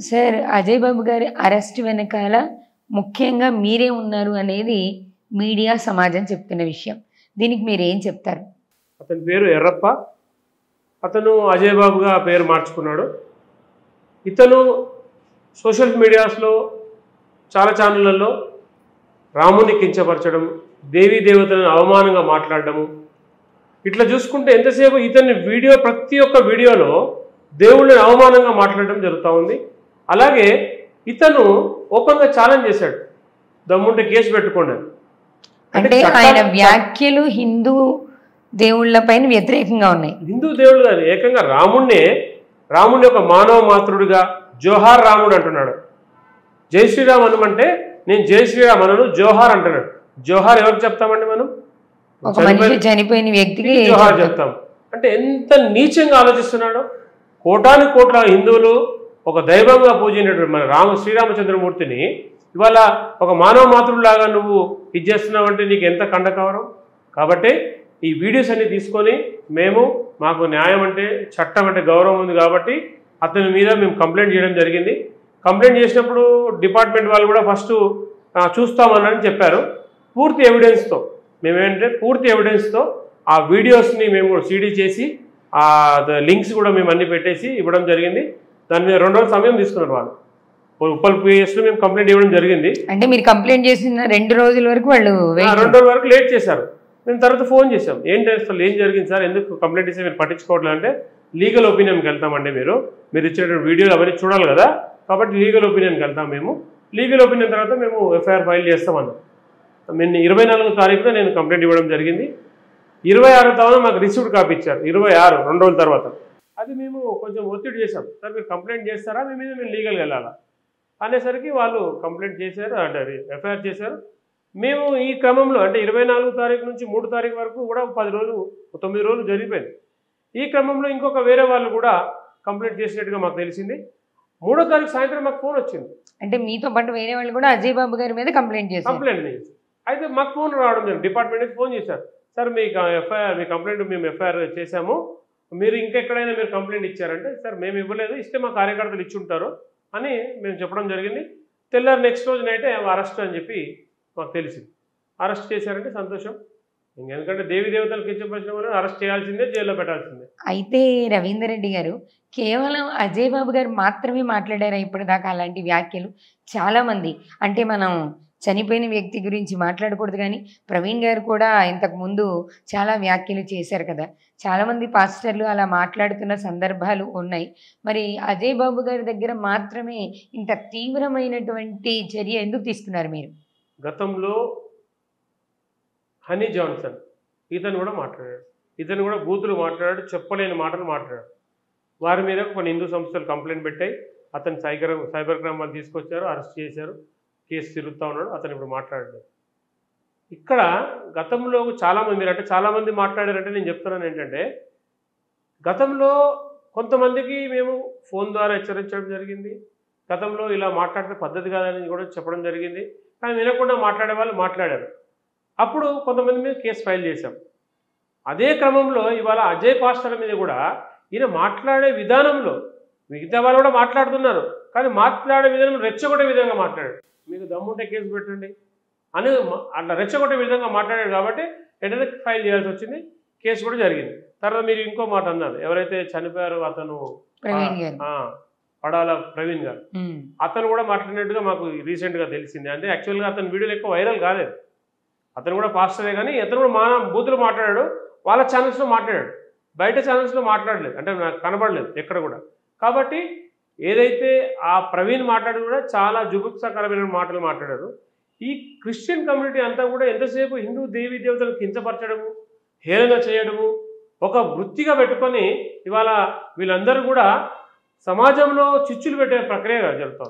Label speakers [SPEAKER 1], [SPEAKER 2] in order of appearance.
[SPEAKER 1] Sir Ajay బాబు గారి arrest వెనకాల ముఖ్యంగా మీరే ఉన్నారు అనేది మీడియా సమాజం చెప్తున్న విషయం. దీనికి మీరు ఏం చెప్తారు?
[SPEAKER 2] అతని పేరు ఎర్రప్ప. అతను అజయ్ బాబుగా పేరు మార్చుకున్నాడు. ఇతను సోషల్ మీడియాస్లో చాలా ఛానళ్ళల్లో రాముని కించపరచడం, దేవీ దేవతలను అవమానంగా మాట్లాడడము, ఇట్లా చూసుకుంటే ఎంతసేపు ఇతని వీడియో ప్రతి ఒక్క వీడియోలో దేవుళ్ళని అవమానంగా మాట్లాడడం జరుగుతూ ఉంది. అలాగే ఇతను ఓపెన్గా ఛాలెంజ్ చేశాడు, దమ్ముంటే కేసు పెట్టుకోండి.
[SPEAKER 1] అంటే ఆయన వ్యాఖ్యలు హిందూ దేవుళ్ళపైన వ్యతిరేకంగా ఉన్నాయి.
[SPEAKER 2] హిందూ దేవుళ్ళు కానీ ఏకంగా రాముడిని ఒక మానవ మాతృడిగా జోహార్ రాముడు అంటున్నాడు. జై శ్రీరామ్ అనమంటే నేను జై శ్రీరామ్ అనను, జోహార్ అంటున్నాడు. జోహార్ ఎవరికి చెప్తామండి మనం?
[SPEAKER 1] ఒక మనిషి చనిపోయిన వ్యక్తికి
[SPEAKER 2] జోహార్ చెప్తాం. అంటే ఎంత నీచంగా ఆలోచిస్తున్నాడో. కోటాను కోట్ల హిందువులు ఒక దైవంగా పూజించినటువంటి మన శ్రీరామచంద్రమూర్తిని ఇవాళ ఒక మానవ మాతృలాగా నువ్వు ఇది చేస్తున్నావంటే నీకు ఎంత కండకవరం. కాబట్టి ఈ వీడియోస్ అన్ని తీసుకొని మాకు న్యాయం అంటే చట్టం అంటే గౌరవం ఉంది కాబట్టి అతని మీద మేము కంప్లైంట్ చేయడం జరిగింది. కంప్లైంట్ చేసినప్పుడు డిపార్ట్మెంట్ వాళ్ళు కూడా ఫస్ట్ చూస్తామని చెప్పారు. పూర్తి ఎవిడెన్స్తో పూర్తి ఎవిడెన్స్తో ఆ వీడియోస్ని మేము సీడీ చేసి ఆ లింక్స్ కూడా మేము అన్ని పెట్టేసి ఇవ్వడం జరిగింది. దాని మీద 2 రోజుల సమయం తీసుకున్నారు వాళ్ళు. ఉప్పల్ పిఎస్లో మేము కంప్లైంట్ ఇవ్వడం జరిగింది.
[SPEAKER 1] అంటే మీరు కంప్లైంట్ చేసిన 2 రోజుల వరకు వాళ్ళు
[SPEAKER 2] 2 రోజుల వరకు లేట్ చేశారు. మేము తర్వాత ఫోన్ చేసాం, ఏం జరిగింది సార్, ఎందుకు కంప్లైంట్ ఇస్తే మీరు పట్టించుకోవట్లేదు అంటే లీగల్ ఒపీనియన్కి వెళ్తామండి, మీరు ఇచ్చినటువంటి వీడియోలు అవన్నీ చూడాలి కదా, కాబట్టి లీగల్ ఒపీనియన్కి వెళ్తాం. లీగల్ ఒపీనియన్ తర్వాత మేము ఎఫ్ఐఆర్ ఫైల్ చేస్తామన్నాం. నేను 24వ తారీఖున నేను కంప్లైంట్ ఇవ్వడం జరిగింది. 26వ తారీఖున మాకు రిసీవ్డ్ కాపీ ఇచ్చారు. 26 2 రోజుల తర్వాత అది మేము కొంచెం ఒత్తిడి చేసాం, సార్ మీరు కంప్లైంట్ చేస్తారా, మీ మీద మేము లీగల్గా వెళ్ళాలా అనేసరికి వాళ్ళు కంప్లైంట్ చేశారు, అంటే ఎఫ్ఐఆర్ చేశారు. మేము ఈ క్రమంలో అంటే 24వ తారీఖు నుంచి 3 తారీఖు వరకు కూడా 10 రోజులు 9 రోజులు జరిగిపోయింది. ఈ క్రమంలో ఇంకొక వేరే వాళ్ళు కూడా కంప్లైంట్ చేసినట్టుగా మాకు తెలిసింది. 3వ తారీఖు సాయంత్రం మాకు ఫోన్ వచ్చింది.
[SPEAKER 1] అంటే మీతో పాటు వేరే వాళ్ళు కూడా అజయ్ బాబు గారి మీద కంప్లైంట్ చేశారు.
[SPEAKER 2] అయితే మాకు ఫోన్ రావడం జరిగింది. డిపార్ట్మెంట్ నుంచి ఫోన్ చేశారు, సార్ మీ కంప్లైంట్ మేము ఎఫ్ఐఆర్ చేశాము, మీరు ఇంకెక్కడైనా మీరు కంప్లైంట్ ఇచ్చారంటే, సార్ మేము ఇవ్వలేదు, ఇస్తే మా కార్యకర్తలు ఇచ్చుంటారు అని మేము చెప్పడం జరిగింది. తెల్లారు నెక్స్ట్ రోజు నైటే అరెస్ట్ అని చెప్పి మాకు తెలిసింది. అరెస్ట్ చేశారంటే సంతోషం. ఎందుకంటే దేవీ దేవతలు కించపరిచిన వాళ్ళు అరెస్ట్ చేయాల్సిందే, జైల్లో పెట్టాల్సిందే.
[SPEAKER 1] అయితే రవీందర్ రెడ్డి గారు కేవలం అజయ్ బాబు గారు మాత్రమే మాట్లాడారా ఇప్పటిదాకా అలాంటి వ్యాఖ్యలు? చాలామంది అంటే మనం చనిపోయిన వ్యక్తి గురించి మాట్లాడకూడదు కానీ ప్రవీణ్ గారు కూడా ఇంతకుముందు చాలా వ్యాఖ్యలు చేశారు కదా. చాలామంది పాస్టర్లు అలా మాట్లాడుతున్న సందర్భాలు ఉన్నాయి. మరి అజయ్ బాబు గారి దగ్గర మాత్రమే ఇంత తీవ్రమైనటువంటి చర్య ఎందుకు తీసుకున్నారు మీరు?
[SPEAKER 2] గతంలో హనీ జాన్సన్ ఇతను కూడా మాట్లాడాడు, ఇతను కూడా బూతులు మాట్లాడాడు, చెప్పలేని మాటలు మాట్లాడాడు. వారి మీద కొన్ని హిందూ సంస్థలు కంప్లైంట్ పెట్టాయి. అతను సైబర్ క్రైమ్ వాళ్ళు తీసుకొచ్చారు, అరెస్ట్ చేశారు, కేసు తిరుగుతూ ఉన్నాడు. అతను ఇప్పుడు మాట్లాడలేదు. ఇక్కడ గతంలో చాలామంది మాట్లాడారంటే నేను చెప్తున్నాను ఏంటంటే, గతంలో కొంతమందికి మేము ఫోన్ ద్వారా హెచ్చరించడం జరిగింది. గతంలో ఇలా మాట్లాడితే పద్ధతి కాదని కూడా చెప్పడం జరిగింది. కానీ వినకుండా మాట్లాడే వాళ్ళు మాట్లాడారు. అప్పుడు కొంతమంది మీద కేసు ఫైల్ చేశాం. అదే క్రమంలో ఇవాళ అజయ్ పాస్టర్ మీద కూడా ఈయన మాట్లాడే విధానంలో మిగతా వాళ్ళు కూడా మాట్లాడుతున్నారు, కానీ మాట్లాడే విధానం రెచ్చగొట్టే విధంగా మాట్లాడాడు. మీకు దమ్ముంటే కేసు పెట్టండి అని అట్లా రెచ్చగొట్టే విధంగా మాట్లాడాడు. కాబట్టి వెంటనే ఫైల్ చేయాల్సి వచ్చింది, కేసు కూడా జరిగింది. తర్వాత మీరు ఇంకో మాట అన్నారు, ఎవరైతే చనిపోయారో అతను పడాల ప్రవీణ్ గారు, అతను కూడా మాట్లాడినట్టుగా మాకు రీసెంట్గా తెలిసింది. అంటే యాక్చువల్గా అతని వీడియోలు ఎక్కువ వైరల్ కాలేదు. అతను కూడా పాస్టరే, కానీ అతను కూడా బూతులు మాట్లాడాడు. వాళ్ళ ఛానల్స్లో మాట్లాడాడు, బయట ఛానల్స్లో మాట్లాడలేదు, అంటే నాకు కనబడలేదు ఎక్కడ కూడా. కాబట్టి ఏదైతే ఆ ప్రవీణ్ మాట్లాడి కూడా చాలా జుగుప్సాకరమైన మాటలు మాట్లాడారు. ఈ క్రిస్టియన్ కమ్యూనిటీ అంతా కూడా ఎంతసేపు హిందూ దేవీ దేవతలను కించపరచడము, హేళన చేయడము ఒక వృత్తిగా పెట్టుకొని ఇవాళ వీళ్ళందరూ కూడా సమాజంలో చిచ్చులు పెట్టే ప్రక్రియ జరుగుతుంది.